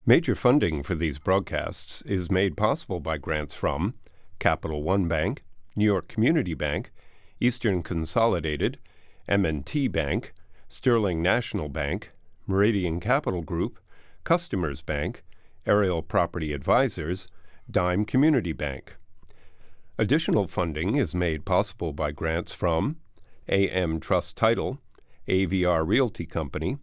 Major funding for these broadcasts is made possible by grants from Capital One Bank, New York Community Bank, Eastern Consolidated, M&T Bank, Sterling National Bank, Meridian Capital Group, Customers Bank, Ariel Property Advisors, Dime Community Bank. Additional funding is made possible by grants from AM Trust Title, AVR Realty Company,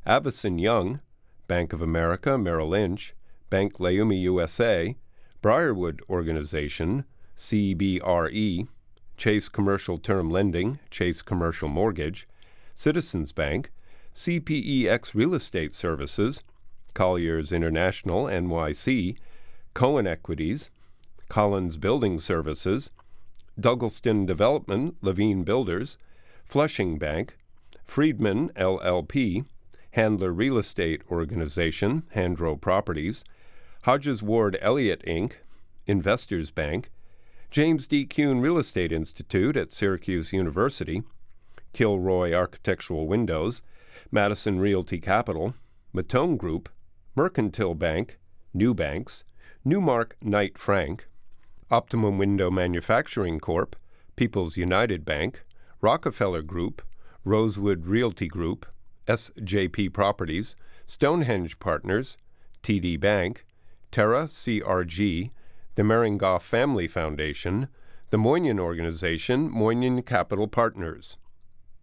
Avison Young, Bank of America Merrill Lynch, Bank Leumi USA, Briarwood Organization, CBRE, Chase Commercial Term Lending, Chase Commercial Mortgage, Citizens Bank, CPEX Real Estate Services, Colliers International NYC, Cohen Equities, Collins Building Services, Douglaston Development, Levine Builders, Flushing Bank, Friedman LLP, Handler Real Estate Organization, Handro Properties, Hodges Ward Elliott Inc., Investors Bank, James D. Kuhn Real Estate Institute at Syracuse University, Kilroy Architectural Windows, Madison Realty Capital, Matone Group, Mercantile Bank, New Banks, Newmark Knight Frank, Optimum Window Manufacturing Corp., People's United Bank, Rockefeller Group, Rosewood Realty Group, SJP Properties, Stonehenge Partners, TD Bank, Terra CRG, the Meringoff Family Foundation, the Moynihan Organization, Moynihan Capital Partners,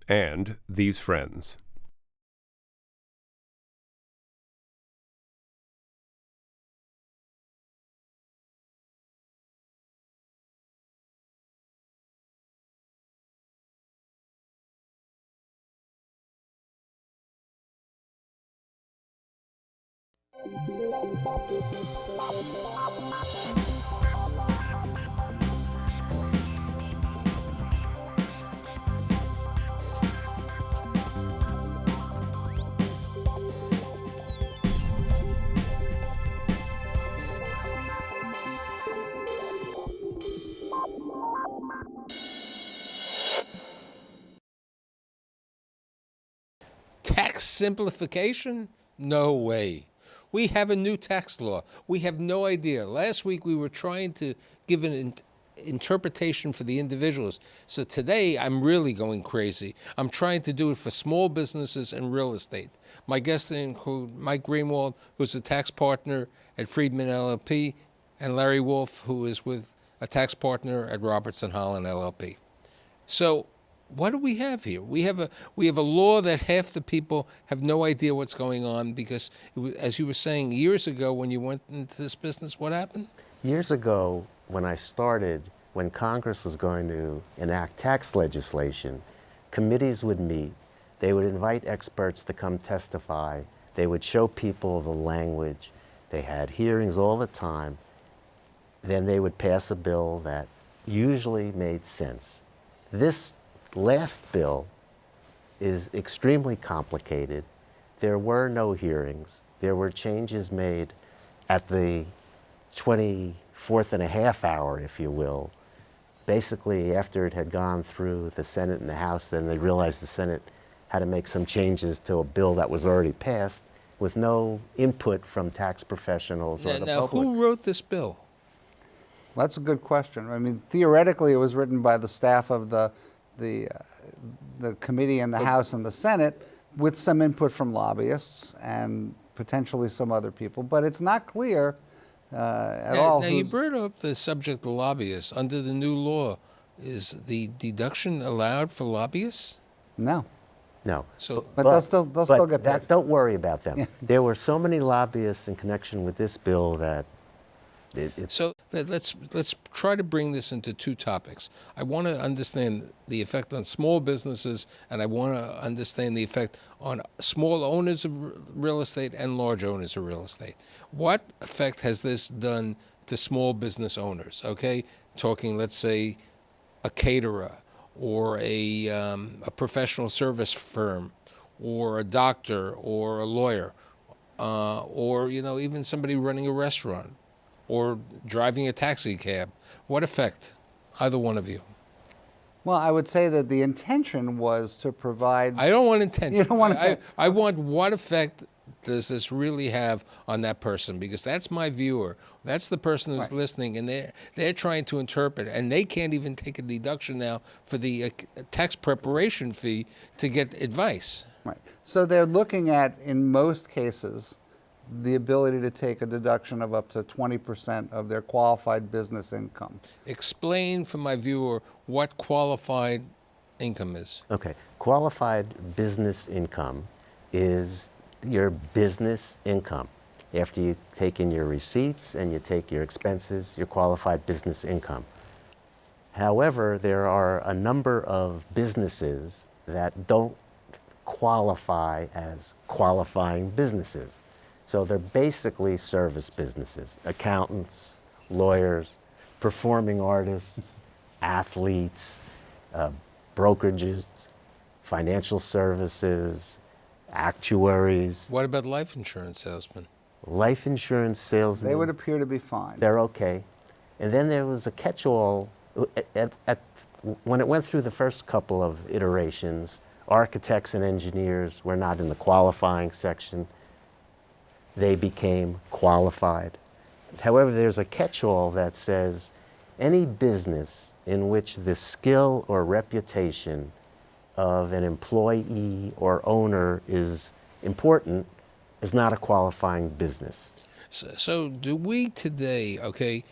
and these friends. Tax simplification? No way. We have a new tax law. We have no idea. Last week we were trying to give an interpretation for the individuals. So today I'm really going crazy. I'm trying to do it for small businesses and real estate. My guests include Mike Greenwald, who's a tax partner at Friedman LLP, and Larry Wolf, who is with a tax partner at Robertson Holland LLP. So what do we have here? We have a law that half the people have no idea what's going on because, as you were saying, years ago when you went into this business, what happened? Years ago, when I started, when Congress was going to enact tax legislation, committees would meet. They would invite experts to come testify. They would show people the language. They had hearings all the time. Then they would pass a bill that usually made sense. This last bill is extremely complicated. There were no hearings. There were changes made at the 24th and a half hour, if you will. Basically, after it had gone through the Senate and the House, then they realized the Senate had to make some changes to a bill that was already passed with no input from tax professionals or the Now, public. who wrote this bill? That's a good question. I mean, theoretically, it was written by the staff of the committee in the House and the Senate with some input from lobbyists and potentially some other people, but it's not clear at all. Now, you brought up the subject of lobbyists. Under the new law, is the deduction allowed for lobbyists? No. No. So, But they'll still get paid. Don't worry about them. Yeah. There were so many lobbyists in connection with this bill that So let's try to bring this into two topics. I want to understand the effect on small businesses, and I want to understand the effect on small owners of real estate and large owners of real estate. What effect has this done to small business owners? Okay, talking, let's say, a caterer or a professional service firm or a doctor or a lawyer or even somebody running a restaurant or driving a taxi cab. What effect, either one of you? Well, I would say that the intention was to provide. I don't want intention. You don't want I want what effect does this really have on that person? Because that's my viewer. That's the person who's Right. listening, and they're trying to interpret, and they can't even take a deduction now for the tax preparation fee to get advice. Right. So they're looking at, in most cases, the ability to take a deduction of up to 20% of their qualified business income. Explain for my viewer what qualified income is. Okay, qualified business income is your business income. After you take in your receipts and you take your expenses, your qualified business income. However, there are a number of businesses that don't qualify as qualifying businesses. So they're basically service businesses, accountants, lawyers, performing artists, athletes, brokerages, financial services, actuaries, What about life insurance salesmen? life insurance salesmen. They would appear to be fine. They're okay. And then there was a catch-all. When it went through the first couple of iterations, architects and engineers were not in the qualifying section. They became qualified. However, there's a catch-all that says any business in which the skill or reputation of an employee or owner is important is not a qualifying business. So do we today, okay,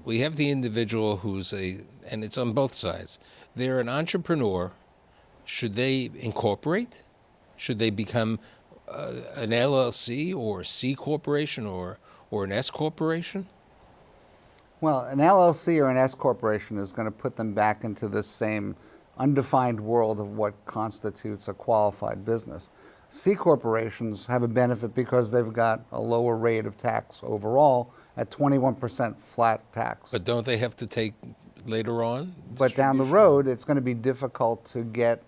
we have the individual who's and it's on both sides. They're an entrepreneur. Should they incorporate? Should they become an LLC or a C corporation or an S corporation? Well, an LLC or an S corporation is going to put them back into this same undefined world of what constitutes a qualified business. C corporations have a benefit because they've got a lower rate of tax overall at 21% flat tax. But don't they have to take later on? But down the distribution? road, it's going to be difficult to get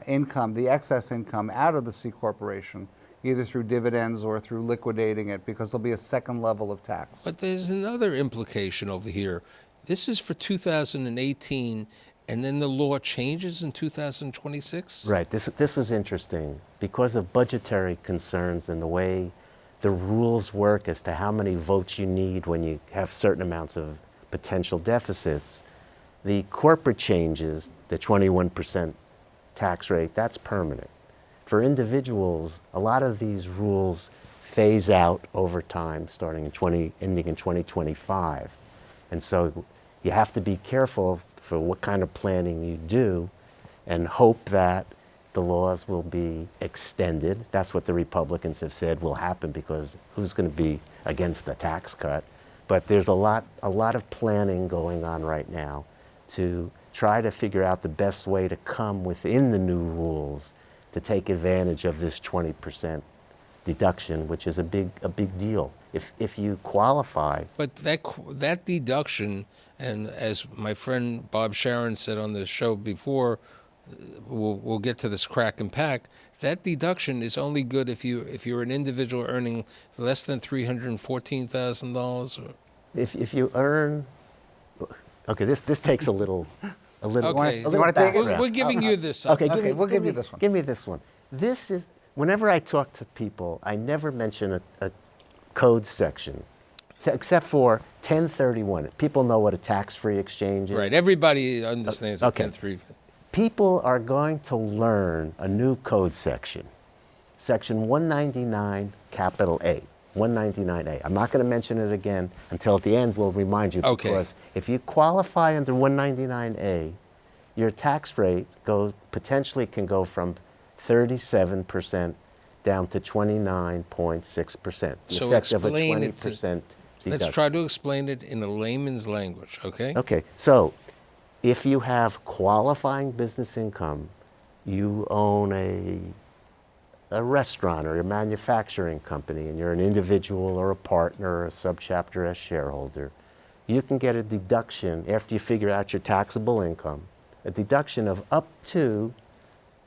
income, the excess income, out of the C corporation, either through dividends or through liquidating it, because there'll be a second level of tax. But there's another implication over here. This is for 2018, and then the law changes in 2026? Right. This was interesting because of budgetary concerns and the way the rules work as to how many votes you need when you have certain amounts of potential deficits. The corporate changes, the 21% tax rate, that's permanent. For individuals, a lot of these rules phase out over time, starting ending in 2025. And so you have to be careful for what kind of planning you do and hope that the laws will be extended. That's what the Republicans have said will happen, because who's going to be against the tax cut? But there's a lot of planning going on right now to try to figure out the best way to come within the new rules to take advantage of this 20% deduction, which is a big deal. If you qualify. But that deduction, and as my friend Bob Sharon said on the show before, we'll get to this crack and pack. That deduction is only good if you're an individual earning less than $314,000. If you earn, okay, this takes a little. Okay, You wanna take it? We're giving you this. Okay, we'll give you this one. Give me this one. This is, whenever I talk to people, I never mention a code section, except for 1031. People know what a tax-free exchange is. Right. Everybody understands Okay. 10.3. People are going to learn a new code section, section 199, capital A, 199A. I'm not going to mention it again until at the end we'll remind you. Okay. Because if you qualify under 199A, your tax rate potentially can go from 37% down to 29.6%. The So effect of a explain it 20% deduction. Let's try to explain it in a layman's language, okay? Okay, so if you have qualifying business income, you own a restaurant or a manufacturing company, and you're an individual or a partner or a subchapter S shareholder, you can get a deduction after you figure out your taxable income, a deduction of up to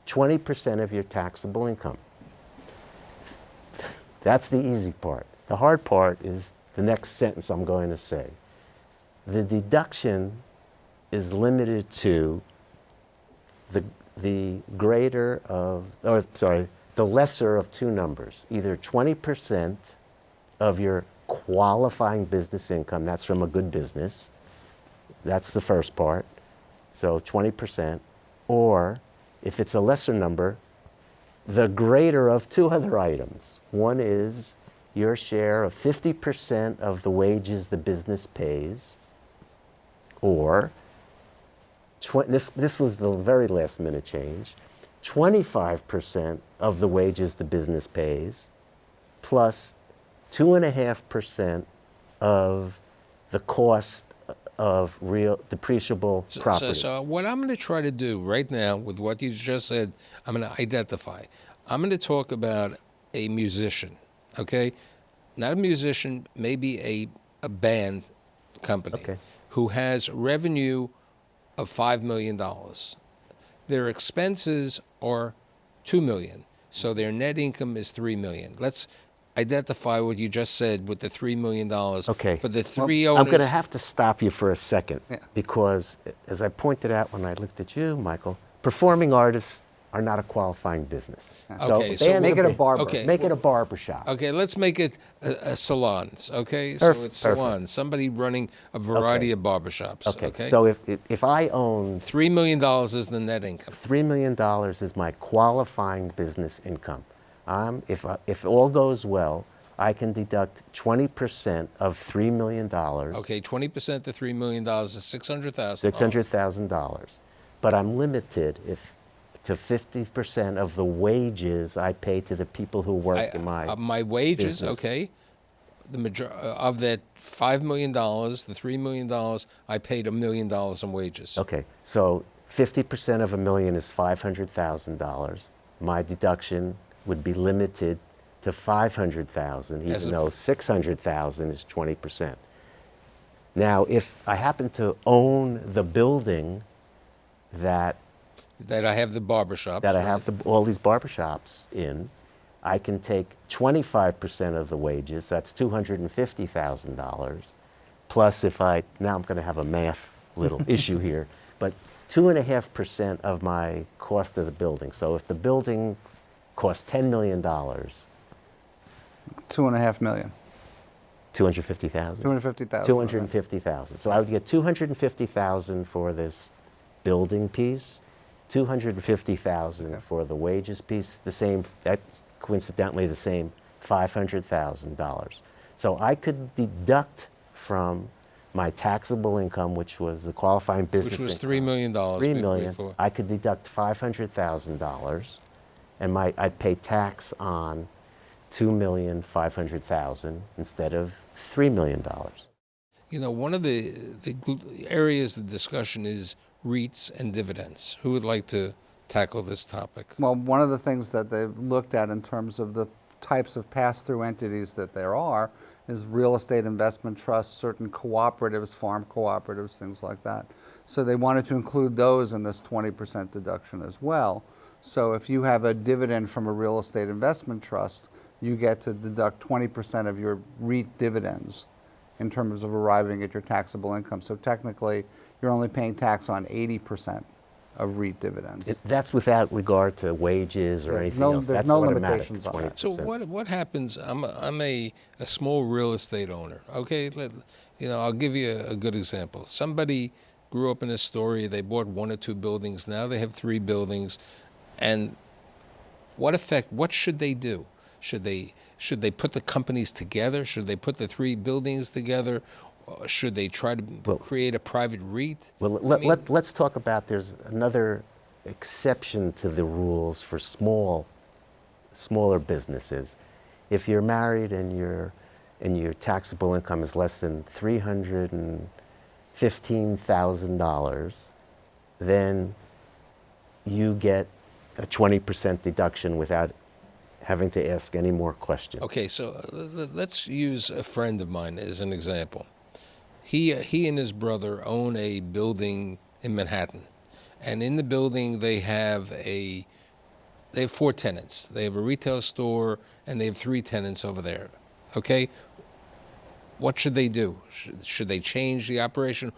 20% of your taxable income. That's the easy part. The hard part is the next sentence I'm going to say. The deduction is limited to the the lesser of two numbers, either 20% of your qualifying business income, that's from a good business, that's the first part, so 20%, or if it's a lesser number, the greater of two other items. One is your share of 50% of the wages the business pays, or this was the very last minute change, 25% of the wages the business pays, plus 2.5% of the cost of real depreciable property. So what I'm going to try to do right now with what you just said, I'm going to identify. I'm going to talk about a musician, okay? Not a musician, maybe a band company Okay. who has revenue of $5 million. Their expenses are $2 million, so their net income is $3 million. Let's identify what you just said with the $3 million. Okay. For the three owners. I'm going to have to stop you for a second, Yeah. because as I pointed out when I looked at you, Michael, performing artists are not a qualifying business. Okay, they so end make up it a being- barber. Okay. Make it a barber shop. Okay, let's make it a salons, okay? So Perfect, it's salons, somebody running a variety Okay. of barbershops, okay? So if I own $3 million is the net income. $3 million is my qualifying business income. If all goes well, I can deduct 20% of $3 million, Okay, 20% to $3 million is $600,000. $600,000. But I'm limited to 50% of the wages I pay to the people who work in my wages, business. okay. Of that $5 million, the $3 million, I paid $1 million in wages. Okay, so 50% of $1 million is $500,000. My deduction would be limited to $500,000, even though $600,000 is 20%. Now, if I happen to own the building that That I have the barbershops. I right? have all these barbershops in, I can take 25% of the wages, that's $250,000, plus now I'm going to have a math little issue here, but 2.5% of my cost of the building. So if the building costs $10 million, $2.5 million. 250,000? 250,000. 250,000. So I would get 250,000 for this building piece, 250,000 for the wages piece, that's coincidentally the same $500,000. So I could deduct from my taxable income, which was the qualifying business Which was income, $3 million. $3 million. before. I could deduct $500,000, and I'd pay tax on $2,500,000 instead of $3 million. You know, one of the areas of discussion is REITs and dividends. Who would like to tackle this topic? Well, one of the things that they've looked at in terms of the types of pass-through entities that there are is real estate investment trusts, certain cooperatives, farm cooperatives, things like that. So they wanted to include those in this 20% deduction as well. So if you have a dividend from a real estate investment trust, you get to deduct 20% of your REIT dividends in terms of arriving at your taxable income. So technically, you're only paying tax on 80% of REIT dividends. That's without regard to wages or Yeah, anything no- else. there's That's no automatic, limitations on that. 20%. So what happens? I'm a small real estate owner. Okay, I'll give you a good example. Somebody grew up in Astoria. They bought 1 or 2 buildings. Now they have 3 buildings, and what should they do? Should they put the companies together? Should they put the 3 buildings together? Should they try to create a private REIT? Well, let's talk about, there's another exception to the rules for smaller businesses. If you're married and your taxable income is less than $315,000, then you get a 20% deduction without having to ask any more questions. Okay, so let's use a friend of mine as an example. He and his brother own a building in Manhattan, and in the building they have 4 tenants. They have a retail store, and they have 3 tenants over there. Okay, what should they do? Should they change the operation?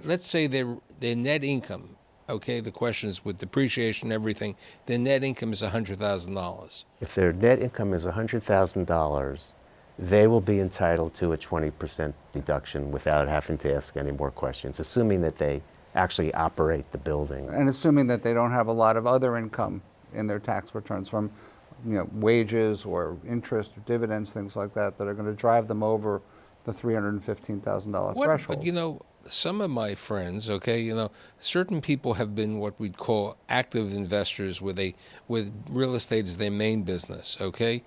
Let's say their net income okay, the question is with depreciation and everything, their net income is $100,000. If their net income is $100,000, they will be entitled to a 20% deduction without having to ask any more questions, assuming that they actually operate the building. And assuming that they don't have a lot of other income in their tax returns from, wages or interest or dividends, things like that, that are going to drive them over the $315,000 threshold. But some of my friends, okay, certain people have been what we'd call active investors with real estate as their main business, okay?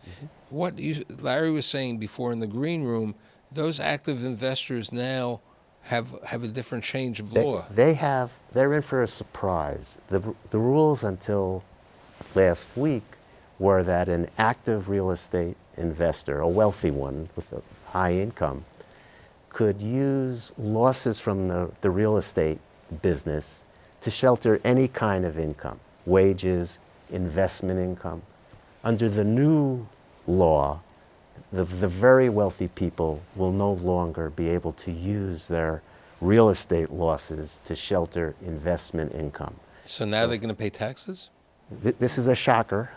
What Larry was saying before in the green room, those active investors now have a different change of law. They're in for a surprise. The rules until last week were that an active real estate investor, a wealthy one with a high income, could use losses from the real estate business to shelter any kind of income, wages, investment income. Under the new law, the very wealthy people will no longer be able to use their real estate losses to shelter investment income. So now they're going to pay taxes? This is a shocker,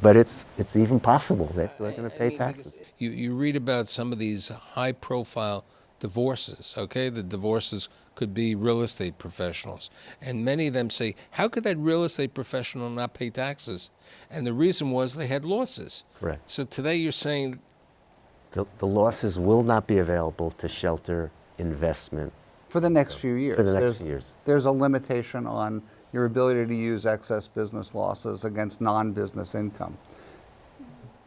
but it's even possible that they're going to pay taxes. You read about some of these high-profile divorces, okay? The divorces could be real estate professionals. And many of them say, how could that real estate professional not pay taxes? And the reason was they had losses. Correct. So today you're saying the losses will not be available to shelter investment. For the next few years. For the next few years. There's a limitation on your ability to use excess business losses against non-business income.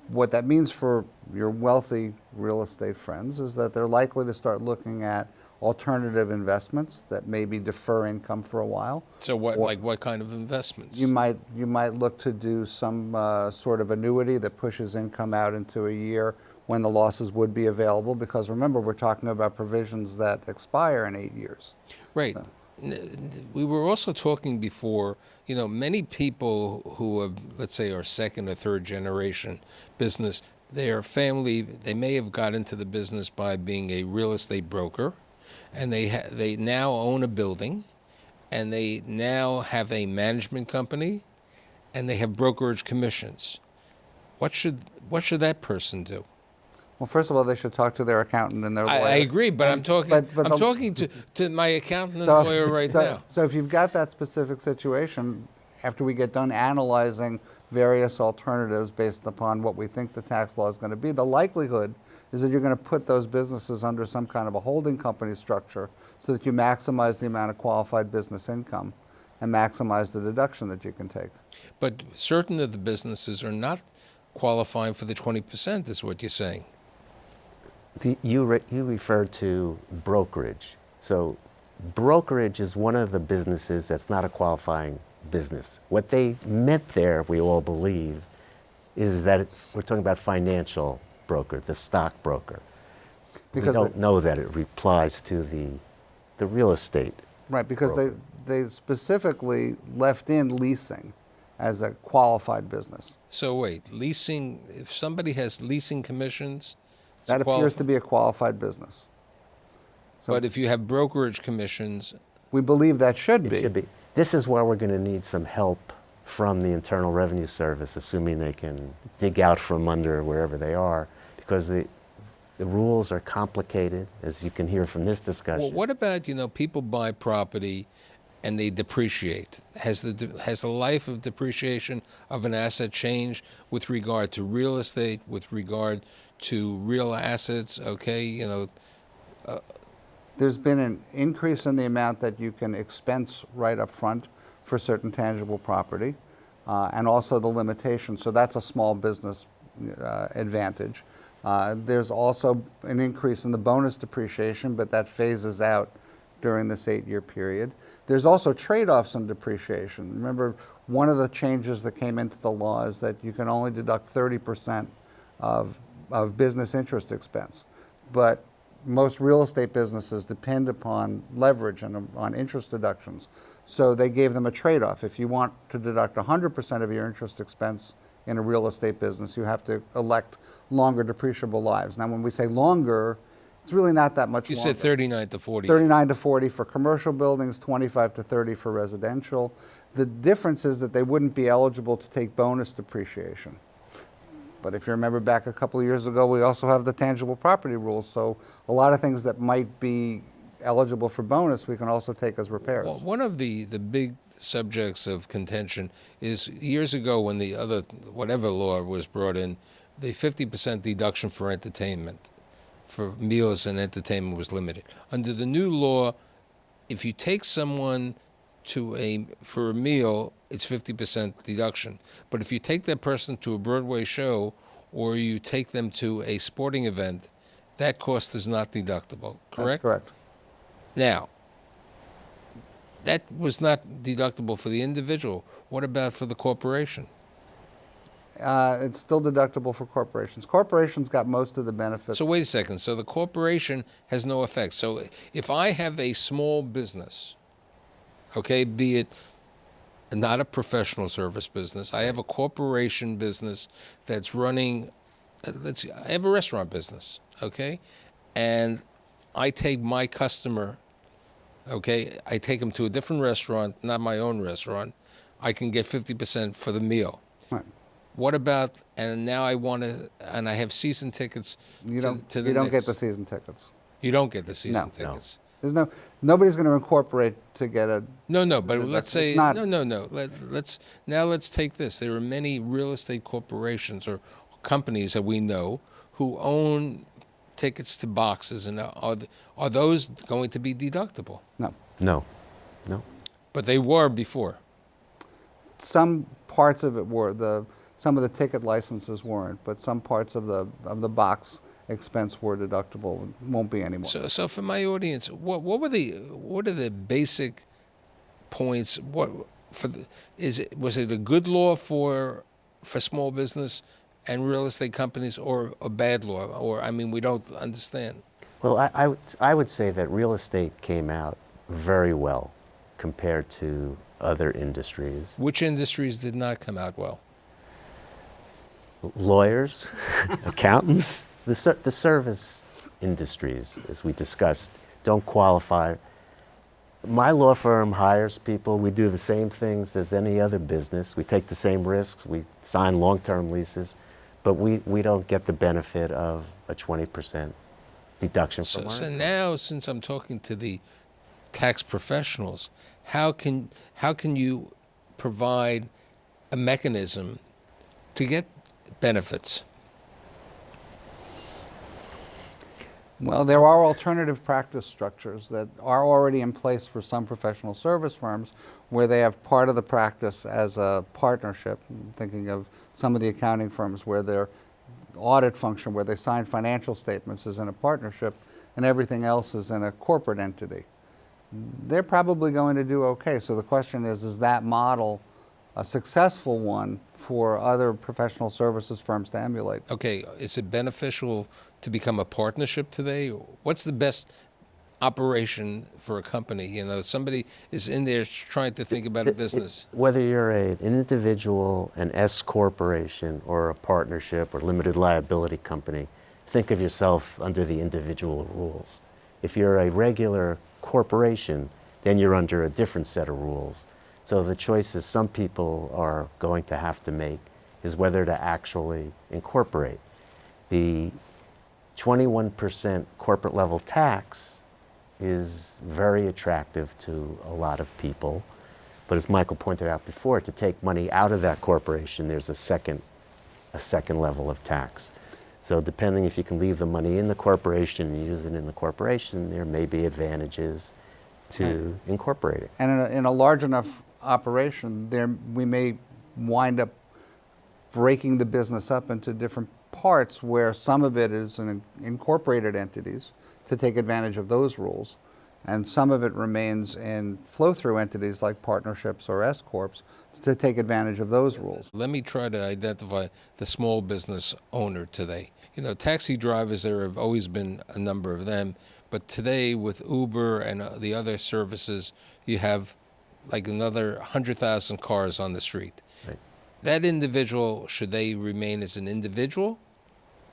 What that means for your wealthy real estate friends is that they're likely to start looking at alternative investments that maybe defer income for a while. so what kind of investments? You might look to do some sort of annuity that pushes income out into a year when the losses would be available, because remember, we're talking about provisions that expire in 8 years. Right. So. We were also talking before, many people who have, let's say, are second or third generation business, their family, they may have got into the business by being a real estate broker, and they now own a building, and they now have a management company, and they have brokerage commissions. What should that person do? Well, first of all, they should talk to their accountant and their lawyer. I agree, but I'm talking. But I'm talking to my accountant and lawyer right now. So if you've got that specific situation, after we get done analyzing various alternatives based upon what we think the tax law is going to be, the likelihood is that you're going to put those businesses under some kind of a holding company structure so that you maximize the amount of qualified business income and maximize the deduction that you can take. But certain of the businesses are not qualifying for the 20%, is what you're saying. You referred to brokerage. So brokerage is one of the businesses that's not a qualifying business. What they meant there, we all believe, is that we're talking about financial broker, the stock broker. Because we don't know that it applies to the real estate. Right, because they specifically left in leasing as a qualified business. So wait, leasing, if somebody has leasing commissions, that appears to be a qualified business. So but if you have brokerage commissions, we believe that should be. It should be. This is where we're going to need some help from the Internal Revenue Service, assuming they can dig out from under wherever they are, because the rules are complicated, as you can hear from this discussion. Well, what about, people buy property and they depreciate? Has the life of depreciation of an asset changed with regard to real estate, with regard to real assets? Okay, There's been an increase in the amount that you can expense right up front for certain tangible property, and also the limitation. So that's a small business advantage. There's also an increase in the bonus depreciation, but that phases out during this 8-year period. There's also trade-offs in depreciation. Remember, one of the changes that came into the law is that you can only deduct 30% of business interest expense. But most real estate businesses depend upon leverage and on interest deductions. So they gave them a trade-off. If you want to deduct 100% of your interest expense in a real estate business, you have to elect longer depreciable lives. Now, when we say longer, It's really not that much You longer. said 39 to 40. 39 to 40 for commercial buildings, 25 to 30 for residential. The difference is that they wouldn't be eligible to take bonus depreciation. But if you remember back a couple of years ago, we also have the tangible property rules. So a lot of things that might be eligible for bonus, we can also take as repairs. Well, one of the big subjects of contention is years ago when the other, whatever law was brought in, the 50% deduction for entertainment, for meals and entertainment was limited. Under the new law, if you take someone for a meal, it's 50% deduction. But if you take that person to a Broadway show or you take them to a sporting event, that cost is not deductible, correct? That's correct. Now, that was not deductible for the individual. What about for the corporation? It's still deductible for corporations. Corporations got most of the benefits. So wait a second. So the corporation has no effect. So if I have a small business, okay, be it not a professional service business, I have a corporation business that's running, I have a restaurant business, okay, and I take my customer, okay, I take them to a different restaurant, not my own restaurant, I can get 50% for the meal. Right. What about, and now I want to, and I have season tickets You don't, to the you don't get Knicks. the season tickets. You don't get the season No. tickets. There's nobody's going to incorporate to get a. No, but That's- let's say it's not- no. Let's take this. There are many real estate corporations or companies that we know who own tickets to boxes, and are those going to be deductible? No. No. But they were before. Some parts of it were some of the ticket licenses weren't, but some parts of the box expense were deductible. Won't be anymore. So for my audience, what are the basic points? Was it a good law for small business and real estate companies, or a bad law? Or I mean, we don't understand. Well, I would say that real estate came out very well compared to other industries. Which industries did not come out well? Lawyers, accountants, the service industries, as we discussed, don't qualify. My law firm hires people. We do the same things as any other business. We take the same risks. We sign long-term leases, but we don't get the benefit of a 20% deduction from our So income. now, since I'm talking to the tax professionals, how can you provide a mechanism to get benefits? Well, there are alternative practice structures that are already in place for some professional service firms where they have part of the practice as a partnership. I'm thinking of some of the accounting firms where their audit function, where they sign financial statements, is in a partnership and everything else is in a corporate entity. They're probably going to do okay. So the question is that model a successful one for other professional services firms to emulate? Okay, is it beneficial to become a partnership today? What's the best operation for a company? You know, somebody is in there trying to think about a business. Whether you're an individual, an S corporation, or a partnership or limited liability company, think of yourself under the individual rules. If you're a regular corporation, then you're under a different set of rules. So the choices some people are going to have to make is whether to actually incorporate. The 21% corporate level tax is very attractive to a lot of people. But as Michael pointed out before, to take money out of that corporation, there's a second level of tax. So depending if you can leave the money in the corporation and use it in the corporation, there may be advantages to incorporate it. And in a large enough operation, we may wind up breaking the business up into different parts where some of it is in incorporated entities to take advantage of those rules, and some of it remains in flow-through entities like partnerships or S-corps to take advantage of those rules. Let me try to identify the small business owner today. You know, taxi drivers, there have always been a number of them, but today with Uber and the other services, you have like another 100,000 cars on the street. Right. That individual, should they remain as an individual?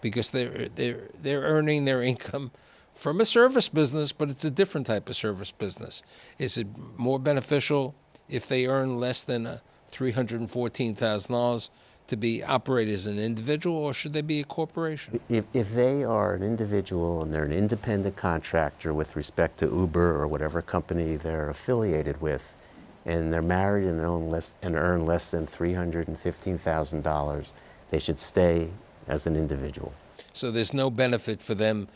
Because they're earning their income from a service business, but it's a different type of service business. Is it more beneficial if they earn less than $314,000 to be operated as an individual, or should they be a corporation? If they are an individual and they're an independent contractor with respect to Uber or whatever company they're affiliated with, and they're married and earn less than $315,000, they should stay as an individual. So there's no benefit for them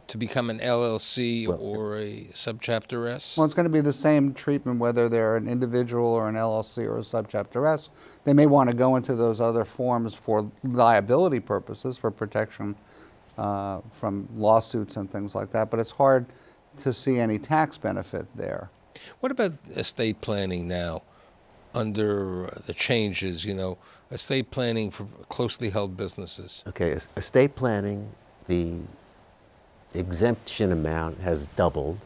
to become an LLC or a subchapter S? Well, it's going to be the same treatment whether they're an individual or an LLC or a subchapter S. They may want to go into those other forms for liability purposes, for protection from lawsuits and things like that, but it's hard to see any tax benefit there. What about estate planning now under the changes, estate planning for closely held businesses? Okay, estate planning, the exemption amount has doubled,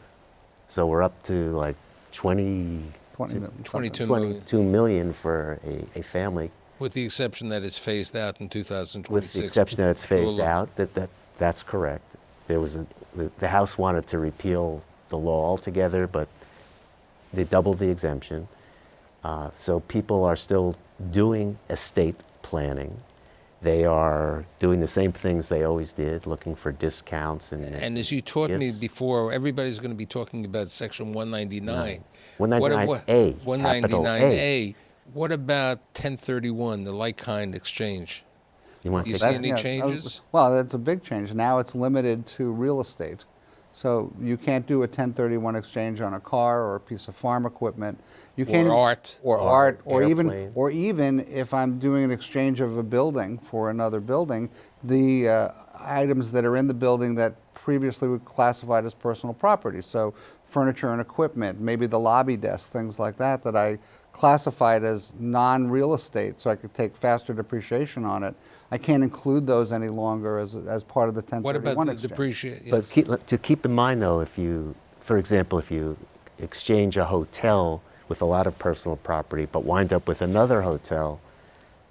so we're up to like 22 million for a family. With the exception that it's phased out in 2026. With the exception that it's phased out, that's correct. The House wanted to repeal the law altogether, but they doubled the exemption. So people are still doing estate planning. They are doing the same things they always did, looking for discounts and as you taught me before, everybody's going to be talking about Section 199. 199A. 199A. What about 1031, the like-kind exchange? You want Do you to see take any changes? Well, that's a big change. Now it's limited to real estate. So you can't do a 1031 exchange on a car or a piece of farm equipment. You can't or even if I'm doing an exchange of a building for another building, the items that are in the building that previously were classified as personal property. So furniture and equipment, maybe the lobby desk, things like that I classified as non-real estate, so I could take faster depreciation on it. I can't include those any longer as part of the 1031 What about the exchange. depreciation? But keep in mind, though, for example, if you exchange a hotel with a lot of personal property but wind up with another hotel,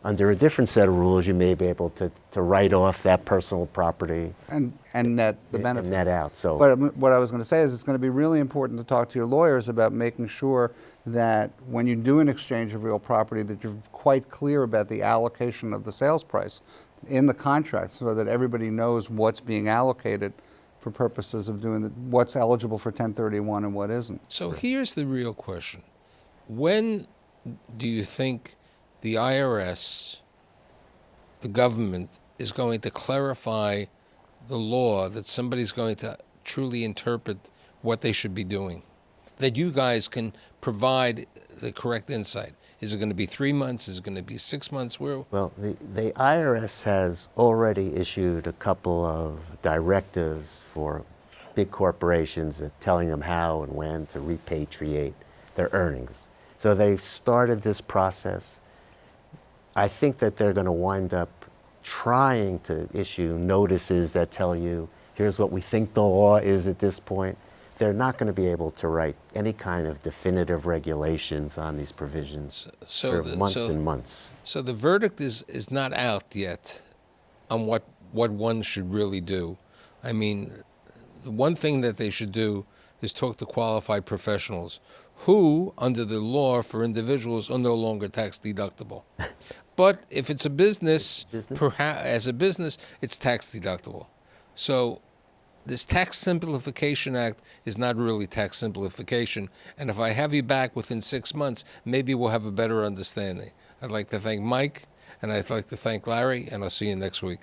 under a different set of rules, you may be able to write off that personal property and net the benefit. And net out. So, but what I was going to say is it's going to be really important to talk to your lawyers about making sure that when you do an exchange of real property, that you're quite clear about the allocation of the sales price in the contract, so that everybody knows what's being allocated for purposes of doing what's eligible for 1031 and what isn't. So here's the real question. When do you think the IRS, the government, is going to clarify the law that somebody's going to truly interpret what they should be doing? That you guys can provide the correct insight. Is it going to be 3 months? Is it going to be 6 months? well, the IRS has already issued a couple of directives for big corporations telling them how and when to repatriate their earnings. So they've started this process. I think that they're going to wind up trying to issue notices that tell you, here's what we think the law is at this point. They're not going to be able to write any kind of definitive regulations on these provisions for months and months. So the verdict is not out yet on what one should really do. I mean, the one thing that they should do is talk to qualified professionals who, under the law for individuals, are no longer tax deductible. But if it's a business, perhaps as a business, it's tax deductible. So this Tax Simplification Act is not really tax simplification. And if I have you back within 6 months, maybe we'll have a better understanding. I'd like to thank Mike, and I'd like to thank Larry, and I'll see you next week.